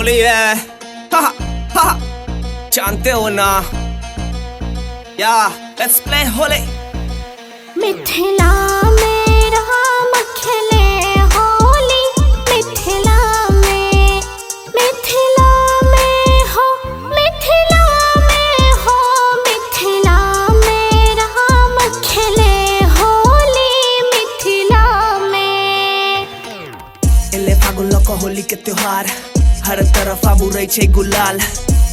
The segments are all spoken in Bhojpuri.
होली है, हा हा, जानते हो ना या लेट्स प्ले होली। मिथिला में राम खेले होली, मिथिला में हो, मिथिला में हो, मिथिला में राम खेले होली, मिथिला में। एले फागुन लको होली के त्योहार, हर तरफ आबू रही छे गुलाल,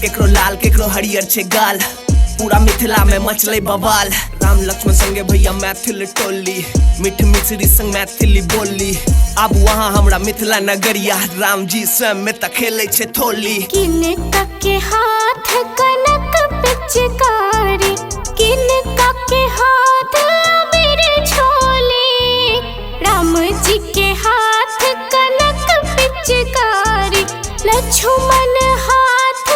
केकरो लाल केकरो हरियर छे गाल, पूरा मिथिला में मचले बवाल। राम लक्ष्मण संगे भैया मैथिल टोली, मीठ मिश्री संग मैथिली बोली, अब वहाँ हमरा मिथिला नगरिया, राम जी स्वयं में त खेले छे थोली। किनका के हाथ कनक पिचकारी, किनका के हाथ मेरे झोली, राम जी के हाथ कनक पिचकारी, लक्ष्मण हाथ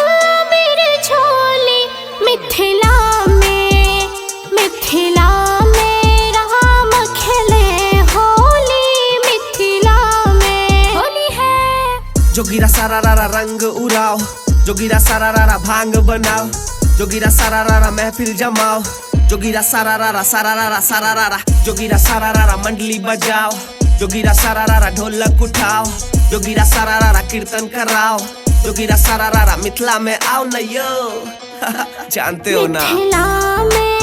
मेरे झोली। मिथिला में राम खेले होली, मिथिला में होली है। जोगिरा सारा रारा रंग उड़ाओ, जोगिरा सारा रारा भांग बनाओ, जोगिरा सारा रारा महफिल जमाओ, जोगिरा सारा रारा सारा रारा, जोगिरा सारा रारा मंडली बजाओ, जोगिरा सारा रारा ढोलक उठाओ, जोगिरा सारा रारा कीर्तन कराओ, जोगिरा सारा रारा मिथिला में आओ न यो जानते हो ना। मिथिला में